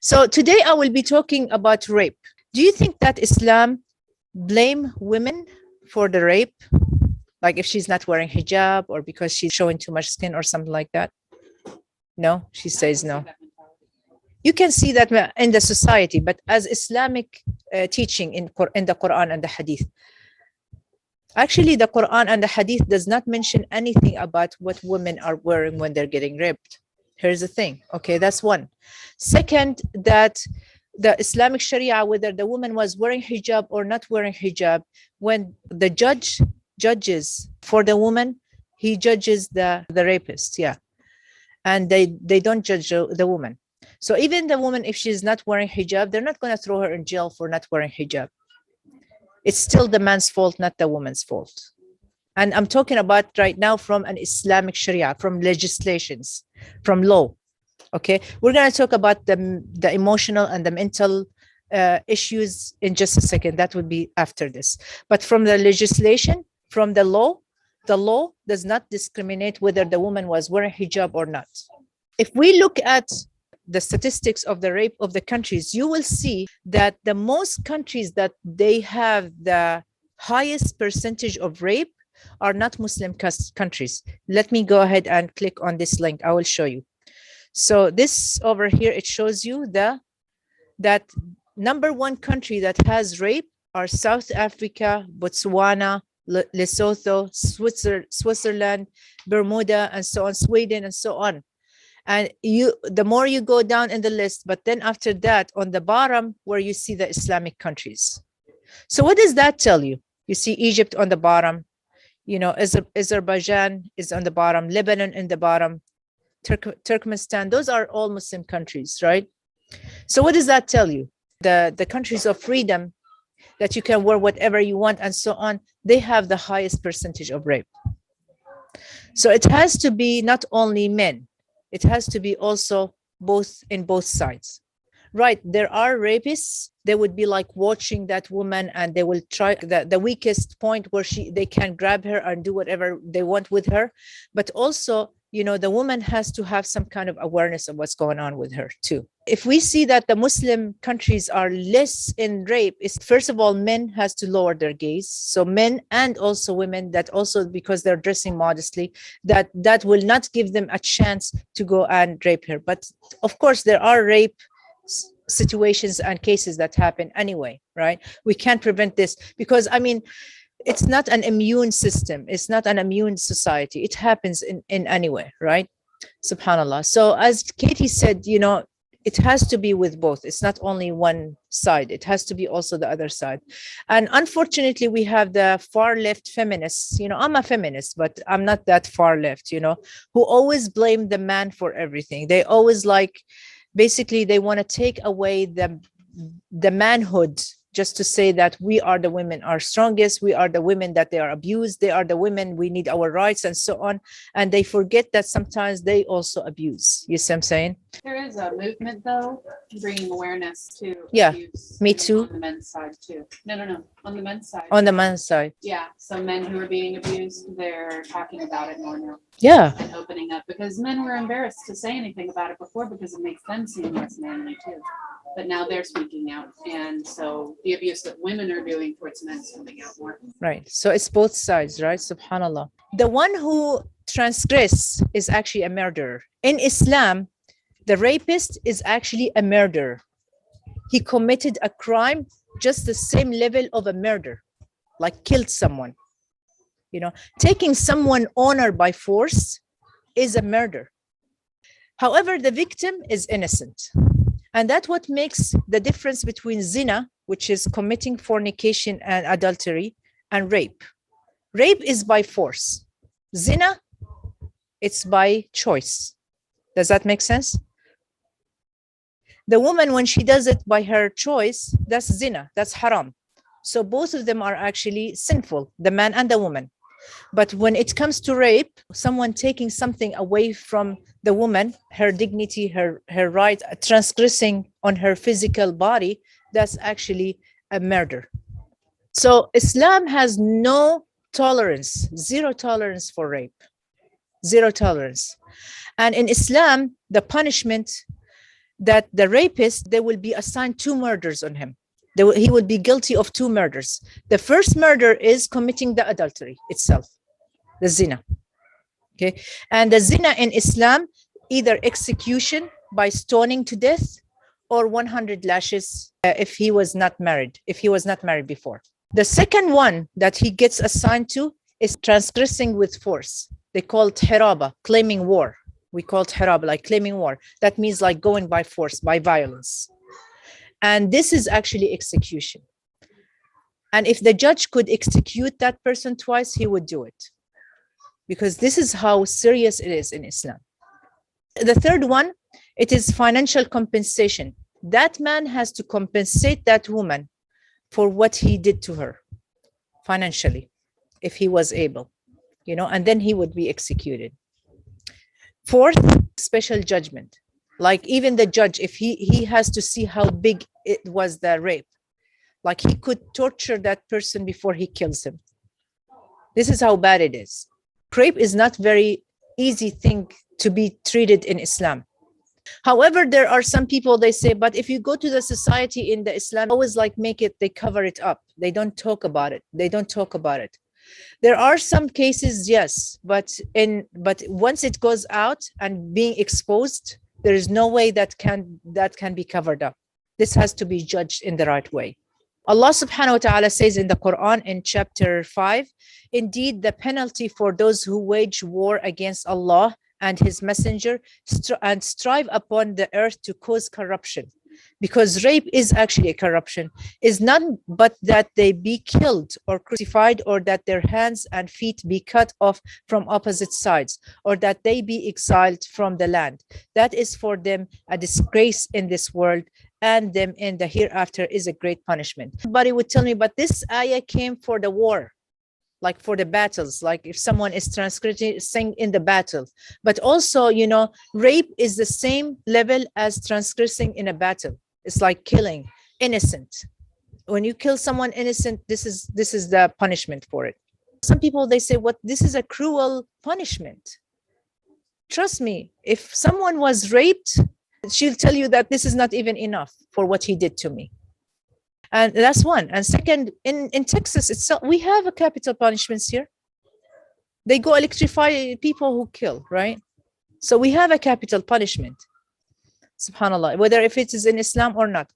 So today I will be talking about rape. Do you think that Islam blame women for the rape? Like if she's not wearing hijab or because she's showing too much skin or something like that? No, she says no. You can see that in the society, but as Islamic teaching in the Quran and the Hadith. Actually, the Quran and the Hadith does not mention anything about what women are wearing when they're getting raped. Here's the thing. Okay, that's one. Second, that the Islamic Sharia, whether the woman was wearing hijab or not wearing hijab, when the judge judges for the woman, he judges the rapist. Yeah. And they don't judge the woman. So even the woman, if she's not wearing hijab, they're not going to throw her in jail for not wearing hijab. It's still the man's fault, not the woman's fault. And I'm talking about right now from an Islamic Sharia, from legislations, from law. Okay, we're going to talk about the emotional and the mental issues in just a second. That would be after this. But from the legislation, from the law does not discriminate whether the woman was wearing hijab or not. If we look at the statistics of the rape of the countries, you will see that the most countries that they have the highest percentage of rape are not Muslim countries. Let me go ahead and click on this link. I will show you. So this over here, it shows you that number one country that has rape are South Africa, Botswana, Lesotho, Switzerland, Bermuda, and so on, Sweden, and so on. And the more you go down in the list, but then after that, on the bottom, where you see the Islamic countries. So what does that tell you? You see Egypt on the bottom, you know, Azerbaijan is on the bottom, Lebanon in the bottom, Turkmenistan, those are all Muslim countries, right? So what does that tell you? The countries of freedom, that you can wear whatever you want and so on, they have the highest percentage of rape. So it has to be not only men, it has to be also in both sides. Right, there are rapists, they would be like watching that woman and they will try the weakest point where they can grab her and do whatever they want with her. But also, you know, the woman has to have some kind of awareness of what's going on with her too. If we see that the Muslim countries are less in rape, first of all, men has to lower their gaze. So men and also women, that also because they're dressing modestly, that will not give them a chance to go and rape her. But of course, there are rape situations and cases that happen anyway, right? We can't prevent this because, I mean, it's not an immune system. It's not an immune society. It happens in any way, right? Subhanallah. So as Katie said, you know, it has to be with both. It's not only one side. It has to be also the other side. And unfortunately, we have the far left feminists. You know, I'm a feminist, but I'm not that far left, you know, who always blame the man for everything. They always basically, they want to take away the manhood, just to say that we are the women are strongest, we are the women that they are abused, they are the women, we need our rights and so on. And they forget that sometimes they also abuse. You see what I'm saying? There is a movement though, bringing awareness to abuse. Me too. On the men's side too. No. On the men's side. On the men's side. Yeah. So men who are being abused, they're talking about it more now. Yeah. And opening up, because men were embarrassed to say anything about it before because it makes them seem less manly too. But now they're speaking out. And so the abuse that women are doing towards men is coming out more. Right. So it's both sides, right? Subhanallah. The one who transgresses is actually a murderer. In Islam, the rapist is actually a murderer. He committed a crime just the same level of a murder, like killed someone. You know, taking someone's honor by force is a murder. However, the victim is innocent. And that's what makes the difference between zina, which is committing fornication and adultery, and rape. Rape is by force. Zina, it's by choice. Does that make sense? The woman, when she does it by her choice, that's zina, that's haram. So both of them are actually sinful, the man and the woman. But when it comes to rape, someone taking something away from the woman, her dignity, her right, transgressing on her physical body, that's actually a murder. So Islam has no tolerance, zero tolerance for rape, 0 tolerance. And in Islam, the punishment that the rapist, there will be assigned 2 murders on him. He will be guilty of 2 murders. The first murder is committing the adultery itself, the zina. Okay, and the zina in Islam, either execution by stoning to death or 100 lashes if he was not married before. The second one that he gets assigned to is transgressing with force. They call it hiraba, claiming war. We call it hiraba, like claiming war. That means like going by force, by violence. And this is actually execution. And if the judge could execute that person twice, he would do it. Because this is how serious it is in Islam. The third one, it is financial compensation. That man has to compensate that woman for what he did to her financially, if he was able, and then he would be executed. Fourth, special judgment. Like even the judge, if he has to see how big it was, the rape, like he could torture that person before he kills him. This is how bad it is. Rape is not very easy thing to be treated in Islam. However, there are some people, they say, but if you go to the society in the Islam, always like they cover it up. They don't talk about it. There are some cases, yes, but once it goes out and being exposed, there is no way that can be covered up. This has to be judged in the right way. Allah subhanahu wa ta'ala says in the Quran in chapter 5, indeed the penalty for those who wage war against Allah and his messenger and strive upon the earth to cause corruption, because rape is actually a corruption, is none but that they be killed or crucified, or that their hands and feet be cut off from opposite sides, or that they be exiled from the land. That is for them a disgrace in this world, and them in the hereafter is a great punishment. Somebody would tell me, but this ayah came for the war, like for the battles, like if someone is transgressing in the battle. But also, rape is the same level as transgressing in a battle. It's like killing innocent. When you kill someone innocent, this is the punishment for it. Some people, they say, this is a cruel punishment. Trust me, if someone was raped, she'll tell you that this is not even enough for what he did to me. And that's one. And second, in Texas itself, we have a capital punishments here. They go electrify people who kill, right? So we have a capital punishment. Subhanallah, whether if it is in Islam or not.